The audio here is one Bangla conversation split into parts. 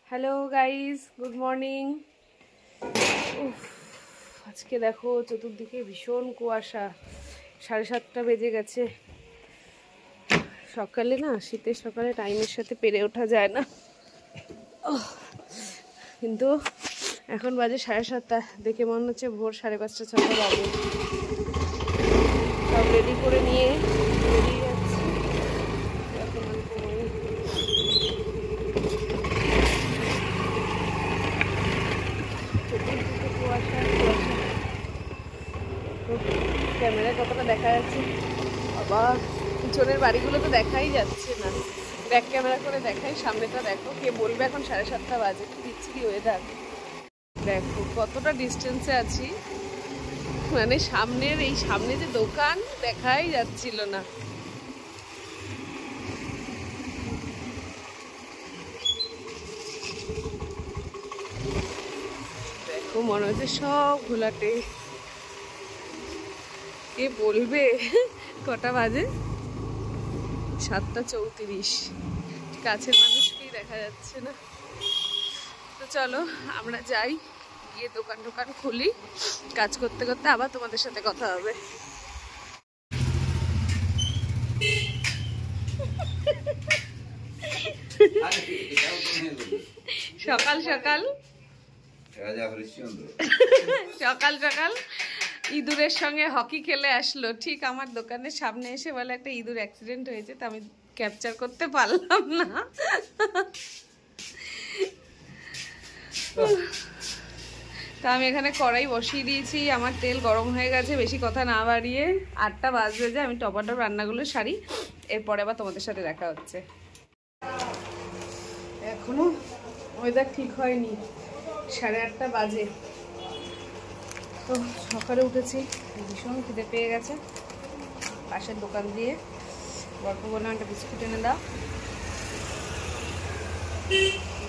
Hello guys, good morning. আজকে দেখো চতুর্দিকে ভীষণ কুয়াশা। 7:30 বেজে গেছে। সকালে না, শীতের সকালে টাইমের সাথে পেরে ওঠা যায় না, কিন্তু এখন বাজে 7:30। দেখে মনে হচ্ছে ভোর 5:30-6টা বাজে। সব রেডি করে নিয়ে বেরিয়ে যাচ্ছি। চতুর্দিকে কুয়াশা কুয়াশা। ক্যামেরায় কতটা দেখা যাচ্ছে বাবা, পিছনের বাড়িগুলো তো দেখাই যাচ্ছে না। ব্যাক ক্যামেরা করে দেখাই, সামনেটা দেখো। কে বলবে এখন 7:30 বাজে, কি বিচ্ছিরি ওয়েদার। দেখো কতটা ডিস্টেন্সে আছি, মানে সামনে যে দোকান দেখাই যাচ্ছিল না। দেখো মনে হচ্ছে সব ঘোলাটে। কে বলবে কটা বাজে? 7:34। কাছের মানুষকেই দেখা যাচ্ছে না। তো চলো আমরা যাই, গিয়ে দোকান খুলি। কাজ করতে করতে আবার তোমাদের সাথে কথা হবে। সকাল সকাল ইঁদুরের সঙ্গে হকি খেলে আসলো, ঠিক আমার দোকানের সামনে এসে বলে একটা ইঁদুর অ্যাক্সিডেন্ট হয়েছে। তা আমি ক্যাপচার করতে পারলাম না। তা আমি এখানে কড়াই বসিয়ে দিয়েছি, আমার তেল গরম হয়ে গেছে। বেশি কথা না বাড়িয়ে 8টা বাজবে যে আমি টপাটপ রান্নাগুলো সারি, এরপরে আবার তোমাদের সাথে দেখা হচ্ছে। এখনো ওয়েদার ঠিক হয়নি, 8:30 বাজে। তো সকালে উঠেছি, ভীষণ খিদে পেয়ে গেছে। পাশের দোকান দিয়ে গল্প বললাম একটা বিস্কুট এনে দাও,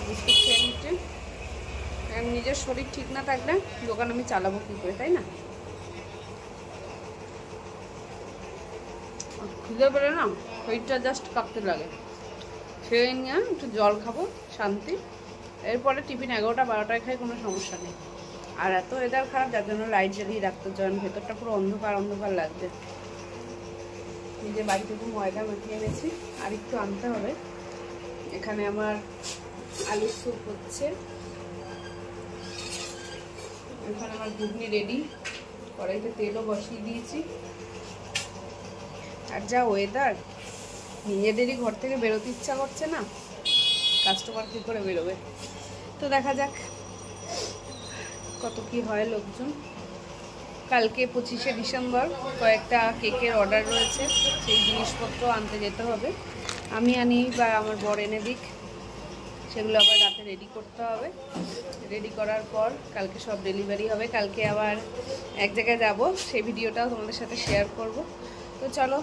বিস্কুট খেয়ে নিচ্ছি। নিজের শরীর ঠিক না থাকলে দোকান আমি চালাবো কী করে, তাই না? খিদে পেলে না শরীরটা জাস্ট কাঁপতে লাগে। খেয়ে নিয়ে একটু জল খাবো, শান্তি। এরপরে টিফিন 11টা-12টায় খাই, কোনো সমস্যা নেই। আর এত ওয়েদার খারাপ, যার জন্য লাইট জ্বালিয়ে রাখতে চান, ভেতরটা পুরো অন্ধকার অন্ধকার লাগছে। নিজে বাড়ি থেকে ময়দা মাখিয়ে এনেছি, আর একটু আনতে হবে। এখানে আমার আলুর স্যুপ হচ্ছে, এখানে আমার ঘুগনি রেডি, কড়াইতে তেলও বসিয়ে দিয়েছি। আর যা ওয়েদার, নিজেদেরই ঘর থেকে বেরোতে ইচ্ছা করছে না, কাস্টমার কী করে বেরোবে? তো দেখা যাক কত কি হয় লোকজন। কালকে 25শে ডিসেম্বর, কয়েকটা কেকের অর্ডার রয়েছে, সেই জিনিসপত্র আনতে যেতে হবে। আমি আনি বা আমার বর এনে দিক, সেগুলো আবার রাতে রেডি করতে হবে। রেডি করার পর কালকে সব ডেলিভারি হবে। কালকে আবার এক জায়গায় যাব, সেই ভিডিওটাও তোমাদের সাথে শেয়ার করব। তো চলো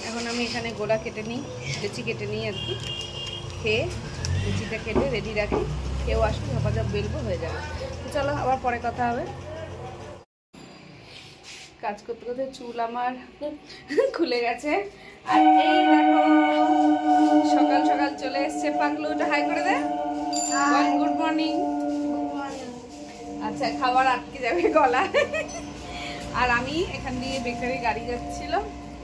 এখন আমি এখানে গোলা কেটে নিই, লেচি কেটে নিই আর কি। খেয়ে লেচিটা কেটে রেডি রাখি, কেউ আসবে ঝপাঝপ বেলবো, হয়ে যাবে। তো চলো আবার পরে কথা হবে। কাজ করতে করতে চুল আমার খুলে গেছে। আর এই দেখো সকাল সকাল চলে এসছে পাগলু, ওটা হাই করে দে, গুড মর্নিং। আচ্ছা, খাবার আটকে যাবে গলা। আর আমি এখান দিয়ে বেকারি গাড়ি যাচ্ছিল,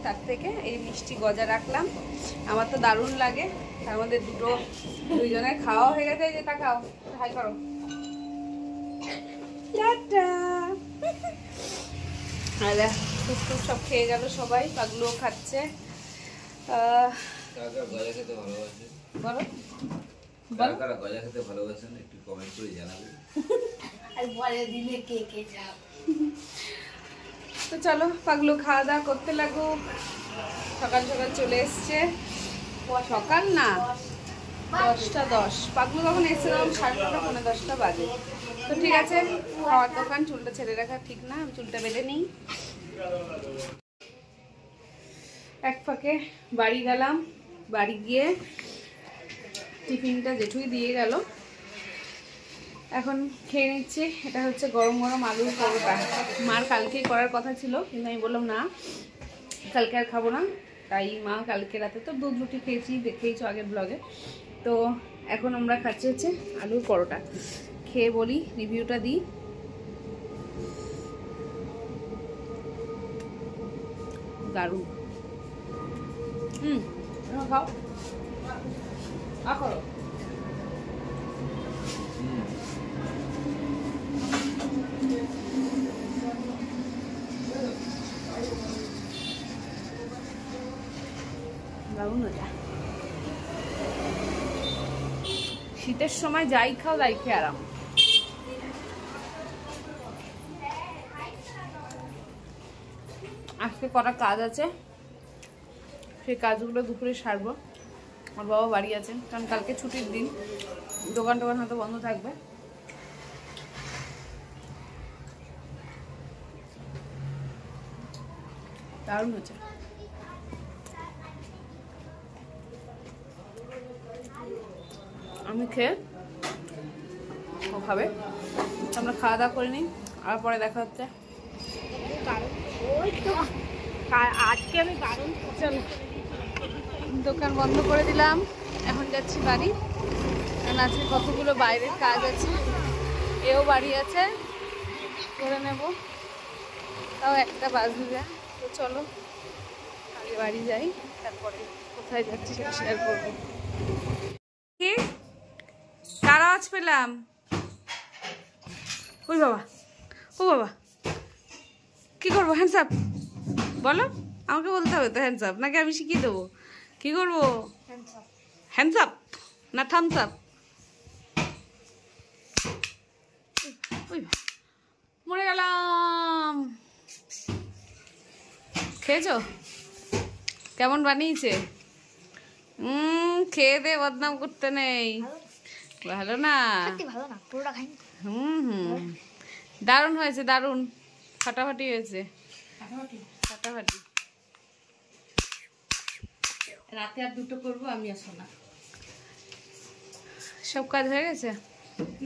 তার থেকে এই মিষ্টি গজা রাখলাম। আমার তো দারুণ লাগে। তার মধ্যে দুইজনের খাওয়া হয়ে গেছে। যে তা খাও, হাই করো, টাটা। ফুসফুস সব খেয়ে গেল সবাই, পাগলুও খাচ্ছে। তো চলো পাগলু খাওয়া দাওয়া করতে লাগুক। সকাল সকাল চলে এসছে, সকাল না 10:10। পাগলু কখন এসছে? 9:30-9:10 বাজে। তো ঠিক আছে, খাওয়ার দোকান, চুলটা ছেড়ে রাখা ঠিক না, আমি চুলটা বেঁধে নিই। এক ফাঁকে বাড়ি গেলাম, বাড়ি গিয়ে টিফিনটা জেঠুই দিয়ে গেল, এখন খেয়ে নিচ্ছি। এটা হচ্ছে গরম গরম আলুর পরোটা। মার কালকে করার কথা ছিল, কিন্তু আমি বললাম না, কালকে আর খাবো না। তাই মা কালকে রাতে তো দুধ রুটি খেয়েছি, দেখেইছো আগের ব্লগে। তো এখন আমরা খাচ্ছি হচ্ছে আলুর পরোটা। খেয়ে বলি, রিভিউটা দিই। দারুণ। খাও করো। দারুণ এটা। শীতের সময় যাই খাও তাই খেয়ে আরাম। আজকে কটা কাজ আছে, সেই কাজগুলো দুপুরে সারবো। আমার বাবা বাড়ি আছেন, কারণ কালকে ছুটির দিন, দোকান টোকান হয়তো বন্ধ থাকবে। দারুণ হচ্ছে। আমি খেয়ে ও খাবে, আমরা খাওয়া দাওয়া করে নিই, আর পরে দেখা হচ্ছে। আজকে আমি দোকান বন্ধ করে দিলাম, এখন যাচ্ছি বাড়ি, কারণ আজকে কতগুলো বাইরের কাজ আছে। এও বাড়ি আছে, করে নেব, তাও 1টা বাজবে। তো চলো আগে বাড়ি যাই, তারপরে কোথায় যাচ্ছি সেটা শেয়ার করবো। কি কার আওয়াজ পেলাম? ওই বাবা, ও বাবা, কি করবো? হ্যান্ডস আপ বলো, আমাকে বলতে হবে তো হ্যান্ডস আপ, নাকি আমি শিখিয়ে দেবো? কি করবো? হ্যান্ডস আপ না থামস আপ? মরে গেলাম। খেয়েছো? কেমন বানিয়েছে? খেয়ে দে, বদনাম করতে নেই। ভালো না? দারুণ হয়েছে, দারুণ। ফাটাফাটি হয়েছে, ফাটাফাটি। রাতে আর 2টো করবো আমি, আসো না। সব কাজ হয়ে গেছে?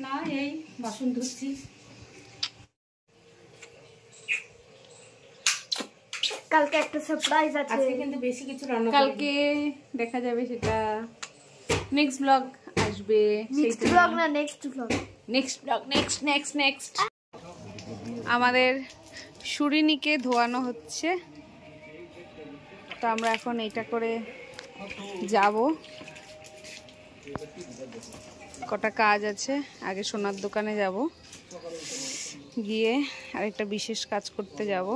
না, এই বাসন ধুচ্ছি। কালকে একটা সারপ্রাইজ আছে, আজকে কিন্তু বেশি কিছু রান্না কালকে দেখা যাবে, সেটা নেক্সট ব্লগ আসবে। নেক্সট ব্লগ না, next blog, next blog, next. আমাদের সুরিনিকে ধোয়ানো হচ্ছে, তো আমরা এখন এইটা করে যাব। কটা কাজ আছে, আগে সোনার দোকানে যাব, গিয়ে আরেকটা বিশেষ কাজ করতে যাব।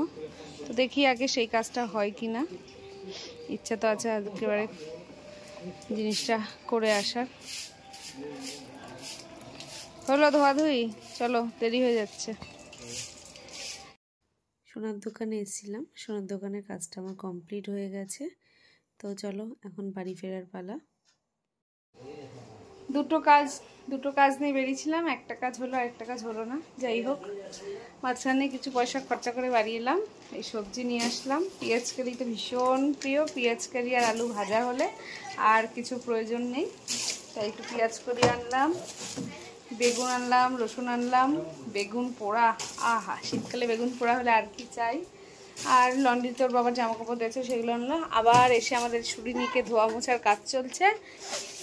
তো দেখি আগে সেই কাজটা হয় কি না, ইচ্ছা তো আছে একেবারে জিনিসটা করে আসার। হলো ধোয়াধুয়ি, চলো দেরি হয়ে যাচ্ছে। সোনার দোকানে এসেছিলাম, সোনার দোকানের কাজটা আমার কমপ্লিট হয়ে গেছে। তো চলো এখন বাড়ি ফেরার পালা। দুটো কাজ নিয়ে বেরিয়েছিলাম, একটা কাজ হলো আর একটা কাজ হলো না। যাই হোক, মাঝখানে কিছু পয়সা খরচা করে বাড়ি এলাম। এই সবজি নিয়ে আসলাম, পেঁয়াজ কারি তো ভীষণ প্রিয়, পেঁয়াজ কারি আর আলু ভাজা হলে আর কিছু প্রয়োজন নেই। তাই একটু পেঁয়াজ কারি আনলাম, বেগুন আনলাম, রসুন আনলাম, বেগুন পোড়া, আহা শীতকালে বেগুন পোড়া হলে আর কি চাই। আর লন্ড্রি তোর বাবার জামা কাপড় দিয়েছে, সেগুলো আনলাম। আবার এসে আমাদের সুরিনিকে ধোয়া মোছার কাজ চলছে,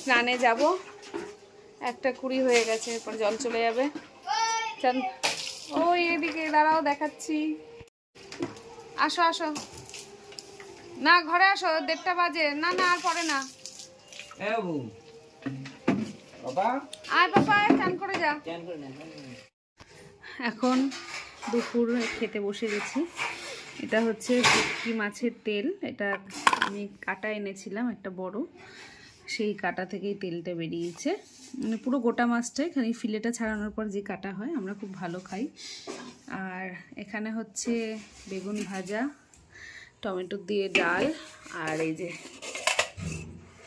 স্নানে যাব। 1:20 হয়ে গেছে, এরপর জল চলে যাবে। ওই এদিকে দাঁড়াও, দেখাচ্ছি। আসো আসো, না ঘরে আসো, 1:30 বাজে। না না আর পরে না, আয় বাবা, চান করে যা। এখন দুপুর খেতে বসে গেছি। এটা হচ্ছে ভেটকি মাছের তেল, এটা আমি কাটা এনেছিলাম একটা বড়, সেই কাটা থেকেই তেলটা বেরিয়েছে। মানে পুরো গোটা মাছটাই, খালি ফিলেটা ছাড়ানোর পর যে কাটা হয়, আমরা খুব ভালো খাই। আর এখানে হচ্ছে বেগুন ভাজা, টমেটো দিয়ে ডাল, আর এই যে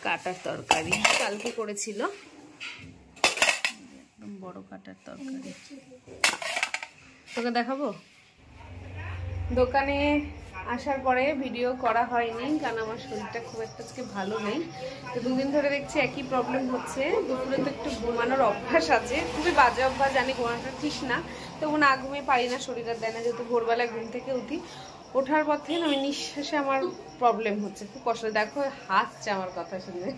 কাটার তরকারি কালকে করেছিল, একদম বড় কাটার তরকারি। তোকে দেখাবো। দোকানে আসার পরে ভিডিও করা হয়নি, কারণ আমার শরীরটা খুব একটা আজকে ভালো নেই। তো 2 দিন ধরে দেখছি একই প্রবলেম হচ্ছে। দুপুরে তো একটু ঘুমানোর অভ্যাস আছে, খুবই বাজে অভ্যাস, জানি ঘুমানোটা ঠিক না, তবু না ঘুমিয়ে পারি না, শরীর আর দেয় না, যেহেতু ভোরবেলায় ঘুম থেকে উঠি। ওঠার পর থেকে আমি নিঃশ্বাসে আমার প্রবলেম হচ্ছে, খুব কষ্ট। দেখো হাসছে আমার কথা শুনে,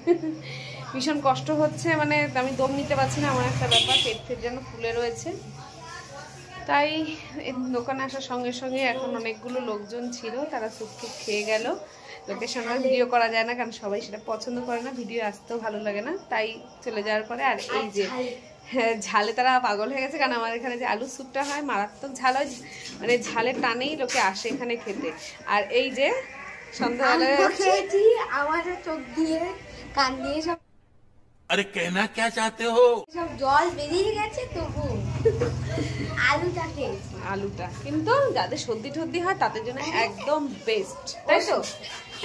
ভীষণ কষ্ট হচ্ছে, মানে আমি দম নিতে পারছি না, আমার একটা ব্যাপার, পেট ফেট যেন ফুলে রয়েছে। তাই দোকানে আসার সঙ্গে সঙ্গে এখন অনেকগুলো লোকজন ছিল, তারা স্যুপ টুপ খেয়ে গেল। লোকেশন আর ভিডিও করা যায় না, কারণ সবাই সেটা পছন্দ করে না, ভিডিও আসতেও ভালো লাগে না, তাই চলে যাওয়ার পরে। আর এই যে হ্যাঁ, ঝালে তারা পাগল হয়ে গেছে, কারণ আমার এখানে যে আলুর স্যুপটা হয় মারাত্মক ঝাল হয়, মানে ঝালের টানেই লোকে আসে এখানে খেতে। আর এই যে সন্ধ্যাবেলায় খেয়েছি, আমার চোখ দিয়ে কান দিয়ে সব अरे कहना क्या चाहते हो? সব জল বেরিয়ে গেছে, তবু আলুটা খেয়েছি। আলুটা কিন্তু যাদের সর্দি টর্দি হয় তাদের জন্য একদম বেস্ট, তাই তো?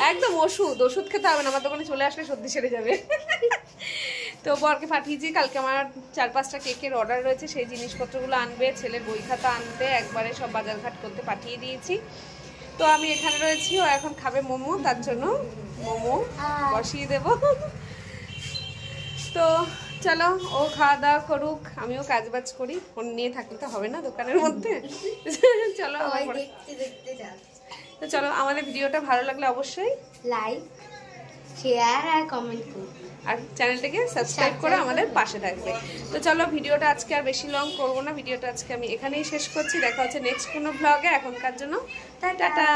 একদম ওষুধ, ওষুধ খেতে হবে না, আমার দোকানে চলে আসলে সর্দি সেরে যাবে। তো বরকে পাঠিয়েছি, কালকে আমার 4-5টা কেকের অর্ডার রয়েছে, সেই জিনিসপত্রগুলো আনবে, ছেলের বই খাতা আনতে, একবারে সব বাজারঘাট করতে পাঠিয়ে দিয়েছি। তো আমি এখানে রয়েছি, ও এখন খাবে মোমো, তার জন্য মোমো বসিয়ে দেব। তো চলো, ও খাওয়া দাওয়া করুক, আমিও কাজ বাজ করি, ফোন নিয়ে থাকলে তো হবে না দোকানের মধ্যে। চলো দেখতে দেখতে যাচ্ছে। তো চলো, আমাদের ভিডিওটা ভালো লাগলে অবশ্যই লাইক, শেয়ার আর কমেন্ট করুন, আর চ্যানেলটাকে সাবস্ক্রাইব করে আমাদের পাশে থাকবে। তো চলো, ভিডিওটা আজকে আর বেশি লং করবো না, ভিডিওটা আজকে আমি এখানেই শেষ করছি। দেখা হচ্ছে নেক্সট কোনো ব্লগে, এখনকার জন্য টাটা।